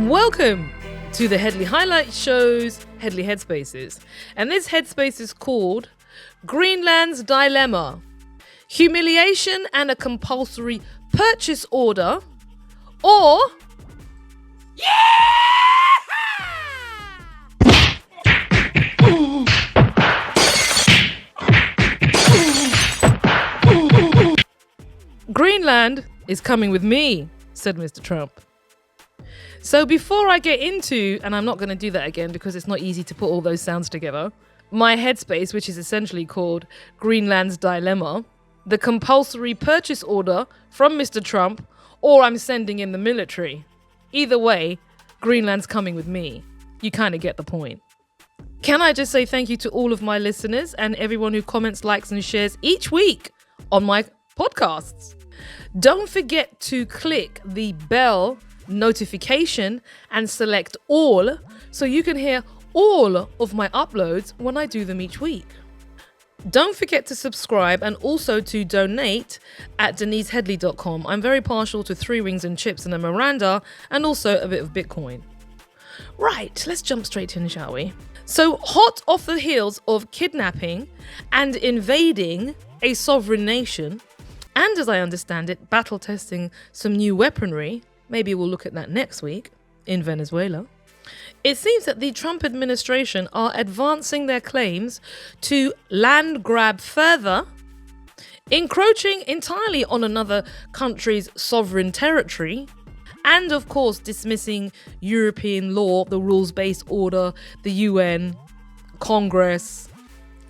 Welcome to the Headley Highlight Show's Headley Headspaces. And this headspace is called Greenland's Dilemma. Humiliation and a compulsory purchase order, or... Greenland is coming with me, said Mr. Trump. So before I get into, and I'm not going to do that again because it's not easy to put all those sounds together, my headspace, which is essentially called Greenland's Dilemma, the compulsory purchase order from Mr. Trump, or I'm sending in the military. Either way, Greenland's coming with me. You kind of get the point. Can I just say thank you to all of my listeners and everyone who comments, likes, and shares each week on my podcasts. Don't forget to click the bell notification and select all so you can hear all of my uploads when I do them each week. Don't forget to subscribe and also to donate at denisehedley.com. I'm very partial to 3 rings and chips and a Miranda and also a bit of Bitcoin. Right, let's jump straight in, shall we? So, hot off the heels of kidnapping and invading a sovereign nation, and as I understand it, battle testing some new weaponry, maybe we'll look at that next week, in Venezuela, it seems that the Trump administration are advancing their claims to land grab further, encroaching entirely on another country's sovereign territory, and of course dismissing European law, the rules-based order, the UN, Congress,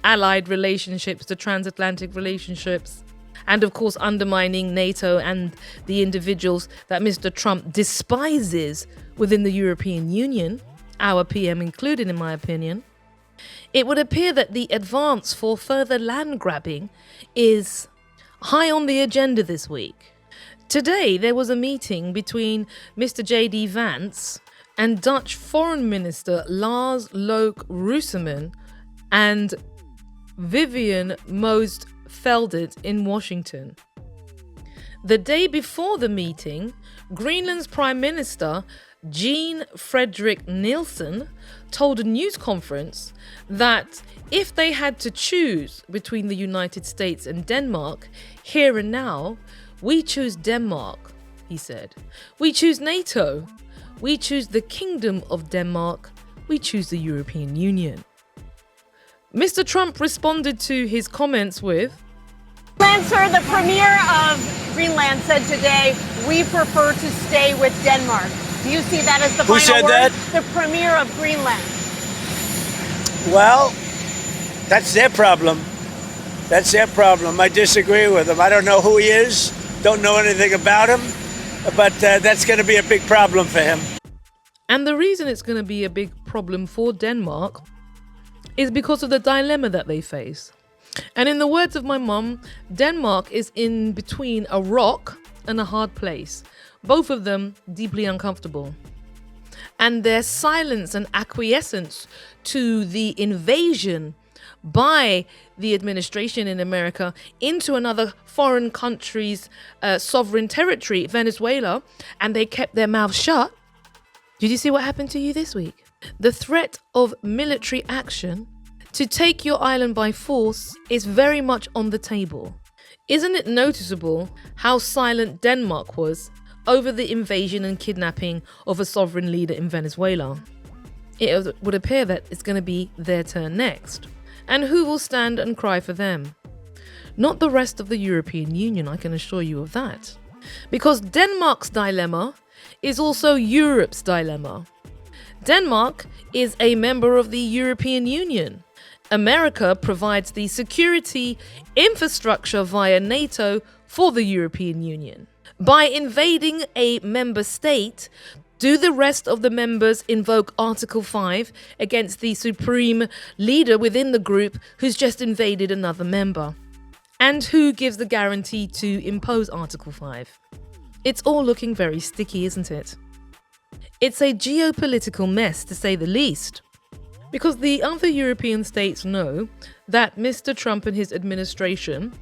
allied relationships, the transatlantic relationships, and of course undermining NATO and the individuals that Mr. Trump despises within the European Union, our PM included in my opinion. It would appear that the advance for further land grabbing is high on the agenda this week. Today there was a meeting between Mr. J.D. Vance and Dutch Foreign Minister Lars Loke Ruseman and Vivian Most Veldert in Washington. The day before the meeting, Greenland's Prime Minister Jean Frederick Nielsen told a news conference that if they had to choose between the United States and Denmark, here and now, we choose Denmark, he said. We choose NATO. We choose the Kingdom of Denmark. We choose the European Union. Mr. Trump responded to his comments with, Sir, the Premier of Greenland said today, we prefer to stay with Denmark. Do you see that as the Who final said word? that? The Premier of Greenland. Well, that's their problem. That's their problem. I disagree with him. I don't know who he is, don't know anything about him, but that's going to be a big problem for him. And the reason it's going to be a big problem for Denmark is because of the dilemma that they face. And in the words of my mum, Denmark is in between a rock and a hard place. Both of them deeply uncomfortable. And their silence and acquiescence to the invasion by the administration in America into another foreign country's sovereign territory, Venezuela, and they kept their mouths shut. Did you see what happened to you this week? The threat of military action to take your island by force is very much on the table. Isn't it noticeable how silent Denmark was over the invasion and kidnapping of a sovereign leader in Venezuela? It would appear that it's going to be their turn next. And who will stand and cry for them? Not the rest of the European Union, I can assure you of that. Because Denmark's dilemma is also Europe's dilemma. Denmark is a member of the European Union. America provides the security infrastructure via NATO for the European Union. By invading a member state, do the rest of the members invoke Article 5 against the supreme leader within the group who's just invaded another member? And who gives the guarantee to impose Article 5? It's all looking very sticky, isn't it? It's a geopolitical mess, to say the least. Because the other European states know that Mr. Trump and his administration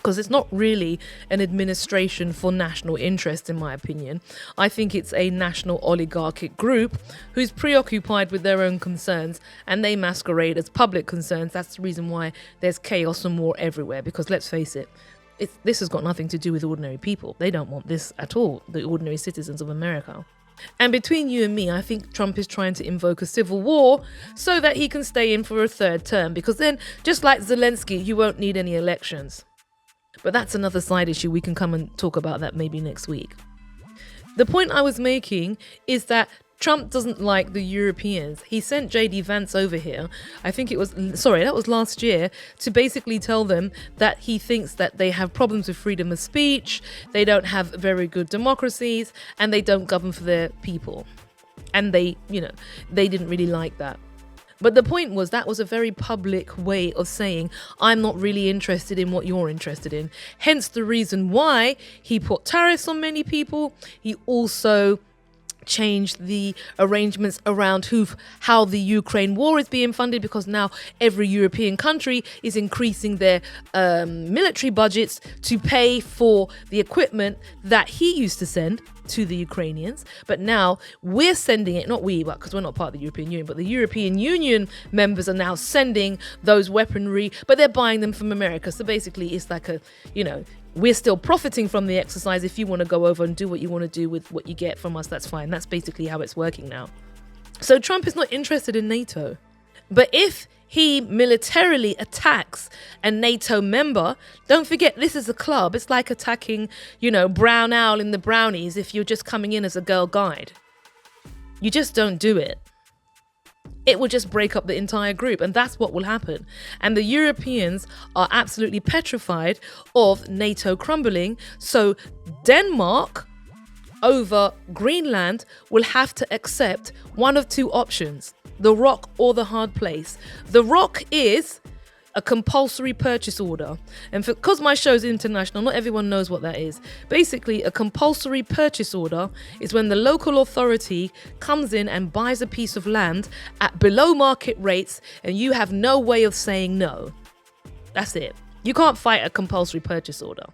because it's not really an administration for national interest, in my opinion. I think it's a national oligarchic group who's preoccupied with their own concerns, and they masquerade as public concerns. That's the reason why there's chaos and war everywhere, because let's face it, this has got nothing to do with ordinary people. They don't want this at all, the ordinary citizens of America. And between you and me, I think Trump is trying to invoke a civil war so that he can stay in for a third term, because then, just like Zelensky, you won't need any elections. But that's another side issue. We can come and talk about that maybe next week. The point I was making is that Trump doesn't like the Europeans. He sent J.D. Vance over here, that was last year, to basically tell them that he thinks that they have problems with freedom of speech, they don't have very good democracies, and they don't govern for their people. And they didn't really like that. But the point was, that was a very public way of saying, I'm not really interested in what you're interested in. Hence the reason why he put tariffs on many people. He also changed the arrangements around how the Ukraine war is being funded, because now every European country is increasing their military budgets to pay for the equipment that he used to send to the Ukrainians. But now we're sending it, not we, but because we're not part of the European Union, but the European Union members are now sending those weaponry, but they're buying them from America. So basically it's like we're still profiting from the exercise. If you want to go over and do what you want to do with what you get from us, that's fine. That's basically how it's working now. So Trump is not interested in NATO. But if he militarily attacks a NATO member, don't forget, this is a club. It's like attacking, Brown Owl in the Brownies if you're just coming in as a girl guide. You just don't do it. It will just break up the entire group, and that's what will happen. And the Europeans are absolutely petrified of NATO crumbling. So Denmark over Greenland will have to accept one of two options: the rock or the hard place. The rock is a compulsory purchase order. And because my show is international, not everyone knows what that is. Basically, a compulsory purchase order is when the local authority comes in and buys a piece of land at below market rates, and you have no way of saying no. That's it. You can't fight a compulsory purchase order.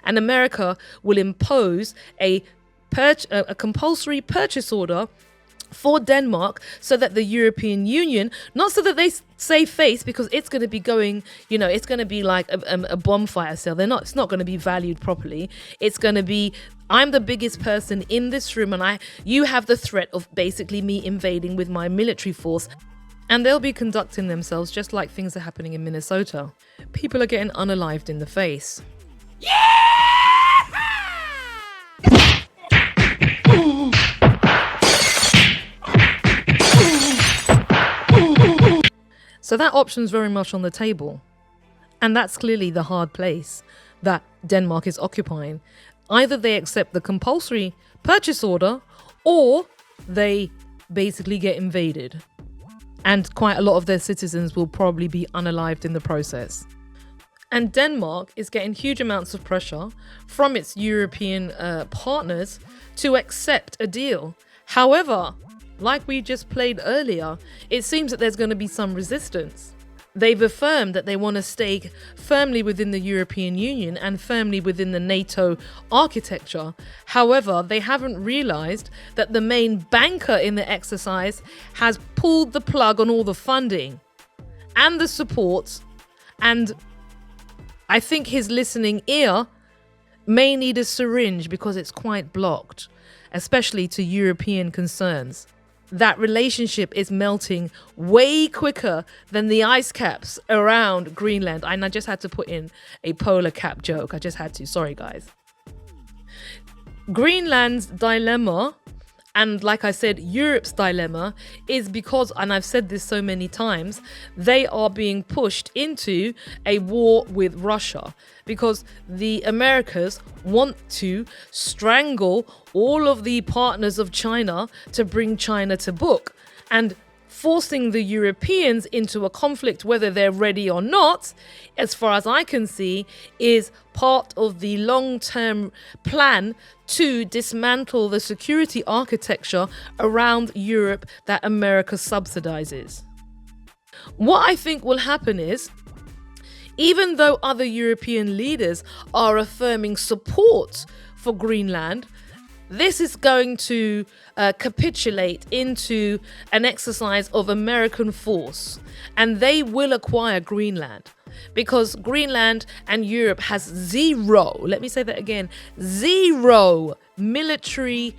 And America will impose a compulsory purchase order for Denmark, so that the European Union, not so that they save face, because it's going to be going, it's going to be like a bonfire sale. It's not going to be valued properly. It's going to be, I'm the biggest person in this room, and you have the threat of basically me invading with my military force. And they'll be conducting themselves just like things are happening in Minnesota. People are getting unalived in the face. So that option's very much on the table. And that's clearly the hard place that Denmark is occupying. Either they accept the compulsory purchase order, or they basically get invaded. And quite a lot of their citizens will probably be unalived in the process. And Denmark is getting huge amounts of pressure from its European partners to accept a deal. However, like we just played earlier, it seems that there's going to be some resistance. They've affirmed that they want to stay firmly within the European Union and firmly within the NATO architecture. However, they haven't realized that the main banker in the exercise has pulled the plug on all the funding and the support, and I think his listening ear may need a syringe because it's quite blocked, especially to European concerns. That relationship is melting way quicker than the ice caps around Greenland. And I just had to put in a polar cap joke. I just had to. Sorry, guys. Greenland's dilemma, and like I said, Europe's dilemma, is because, and I've said this so many times, they are being pushed into a war with Russia because the Americas want to strangle all of the partners of China to bring China to book. And forcing the Europeans into a conflict, whether they're ready or not, as far as I can see, is part of the long-term plan to dismantle the security architecture around Europe that America subsidizes. What I think will happen is, Even though other European leaders are affirming support for Greenland, this is going to capitulate into an exercise of American force, and they will acquire Greenland because Greenland and Europe has zero, let me say that again, zero military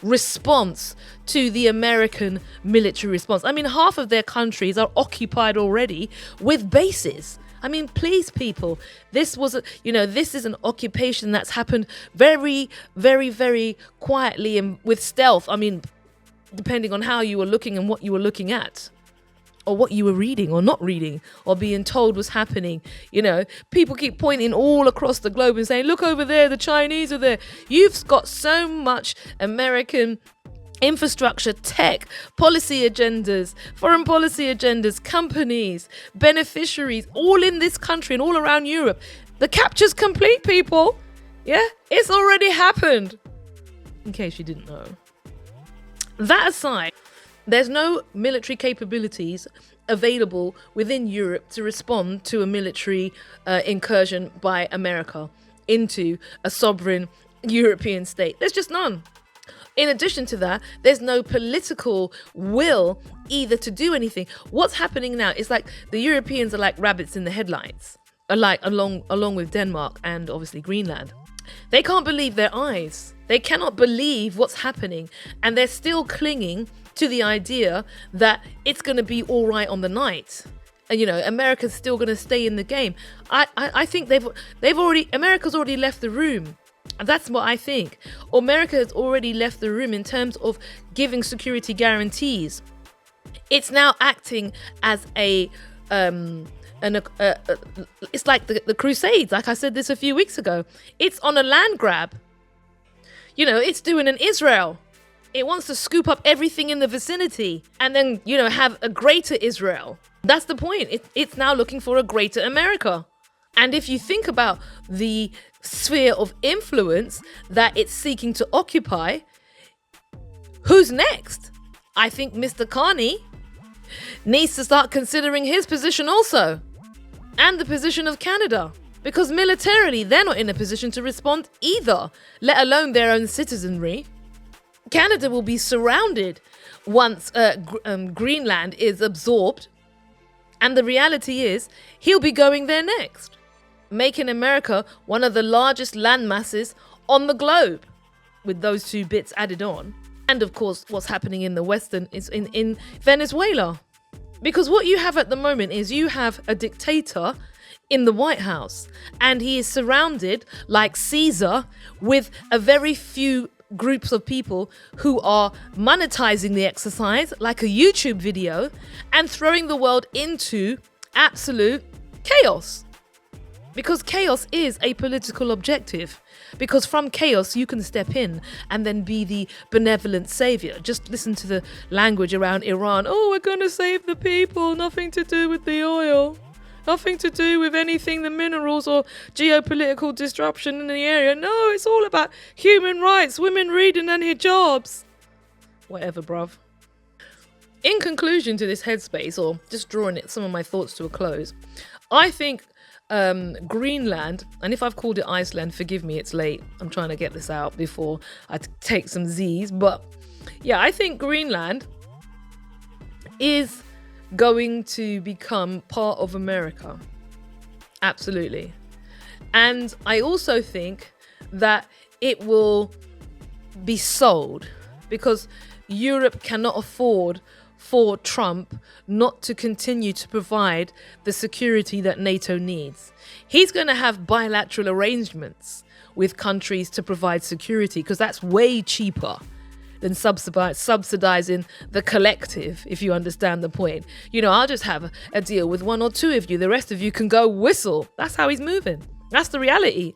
response to the American military response. I mean, half of their countries are occupied already with bases. I mean, please, people, this is an occupation that's happened very, very, very quietly and with stealth. I mean, depending on how you were looking and what you were looking at, or what you were reading or not reading, or being told was happening. People keep pointing all across the globe and saying, look over there, the Chinese are there. You've got so much American infrastructure, tech, policy agendas, foreign policy agendas, companies, beneficiaries, all in this country and all around Europe. The capture's complete, people. Yeah, it's already happened. In case you didn't know. That aside, there's no military capabilities available within Europe to respond to a military incursion by America into a sovereign European state. There's just none. In addition to that, there's no political will either to do anything. What's happening now is like the Europeans are like rabbits in the headlights, along with Denmark and obviously Greenland. They can't believe their eyes. They cannot believe what's happening, and they're still clinging to the idea that it's going to be all right on the night. And, America's still going to stay in the game. I think America's already left the room. That's what I think. America has already left the room in terms of giving security guarantees. It's now acting as it's like the Crusades. Like I said this a few weeks ago. It's on a land grab. It's doing an Israel. It wants to scoop up everything in the vicinity and then, have a greater Israel. That's the point. It's now looking for a greater America. And if you think about the sphere of influence that it's seeking to occupy, who's next? I think Mr. Carney needs to start considering his position also, and the position of Canada, because militarily they're not in a position to respond either, let alone their own citizenry. Canada will be surrounded once Greenland is absorbed, and the reality is he'll be going there next, making America one of the largest land masses on the globe, with those two bits added on. And of course, what's happening in the Western is in Venezuela. Because what you have at the moment is you have a dictator in the White House, and he is surrounded, like Caesar, with a very few groups of people who are monetizing the exercise, like a YouTube video, and throwing the world into absolute chaos. Because chaos is a political objective. Because from chaos, you can step in and then be the benevolent savior. Just listen to the language around Iran. Oh, we're going to save the people. Nothing to do with the oil. Nothing to do with anything, the minerals or geopolitical disruption in the area. No, it's all about human rights, women reading and hijabs. Whatever, bruv. In conclusion to this headspace, or just drawing some of my thoughts to a close, I think Greenland, and if I've called it Iceland, forgive me, it's late. I'm trying to get this out before I take some Z's. But yeah, I think Greenland is going to become part of America. Absolutely. And I also think that it will be sold, because Europe cannot afford for Trump not to continue to provide the security that NATO needs. He's going to have bilateral arrangements with countries to provide security, because that's way cheaper than subsidizing the collective, if you understand the point. I'll just have a deal with one or two of you. The rest of you can go whistle. That's how he's moving. That's the reality.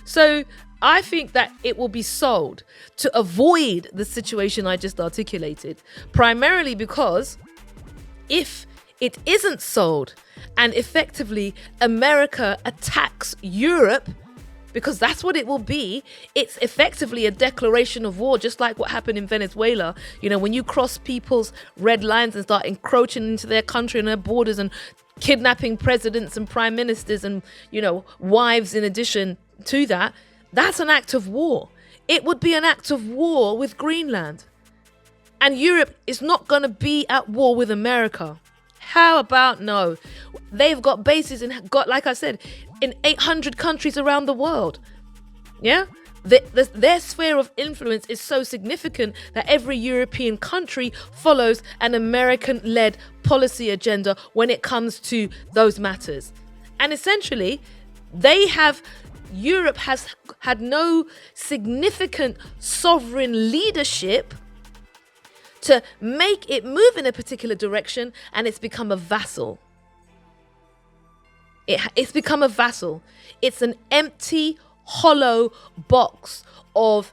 So I think that it will be sold to avoid the situation I just articulated, primarily because if it isn't sold and effectively America attacks Europe, because that's what it will be, it's effectively a declaration of war, just like what happened in Venezuela. When you cross people's red lines and start encroaching into their country and their borders and kidnapping presidents and prime ministers and, wives in addition to that, that's an act of war. It would be an act of war with Greenland. And Europe is not going to be at war with America. How about no? They've got bases like I said, in 800 countries around the world. Yeah? Their sphere of influence is so significant that every European country follows an American-led policy agenda when it comes to those matters. And essentially, Europe has had no significant sovereign leadership to make it move in a particular direction, and it's become a vassal. It's become a vassal. It's an empty, hollow box of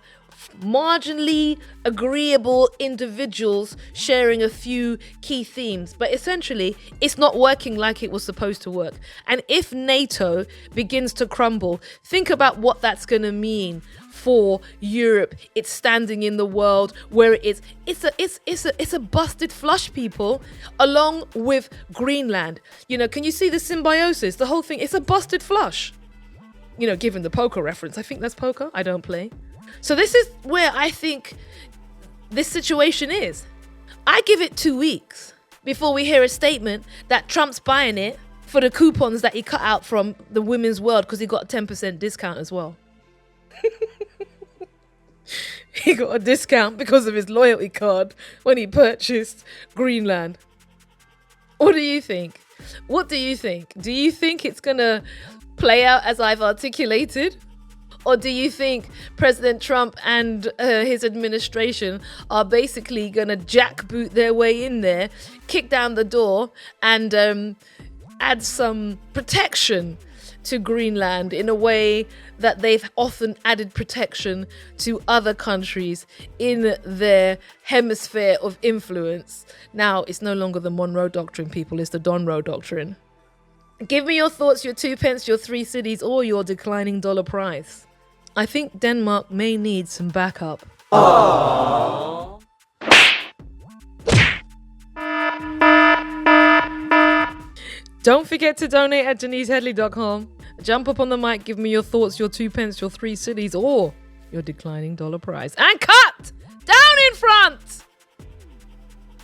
marginally agreeable individuals sharing a few key themes. But essentially, it's not working like it was supposed to work. And if NATO begins to crumble, think about what that's going to mean for Europe. It's standing in the world where it's a busted flush, people, along with Greenland. Can you see the symbiosis? The whole thing, it's a busted flush. Given the poker reference, I think that's poker. I don't play. So this is where I think this situation is. I give it 2 weeks before we hear a statement that Trump's buying it for the coupons that he cut out from the Women's World because he got a 10% discount as well. He got a discount because of his loyalty card when he purchased Greenland. What do you think? What do you think? Do you think it's going to play out as I've articulated? Or do you think President Trump and his administration are basically going to jackboot their way in there, kick down the door, and add some protection to Greenland in a way that they've often added protection to other countries in their hemisphere of influence? Now, it's no longer the Monroe Doctrine, people. It's the Donroe Doctrine. Give me your thoughts, your 2 pence, your 3 cities, or your declining dollar price. I think Denmark may need some backup. Aww. Don't forget to donate at DeniseHeadley.com. Jump up on the mic, give me your thoughts, your 2 pence, your 3 cities, or your declining dollar price. And cut! Down in front!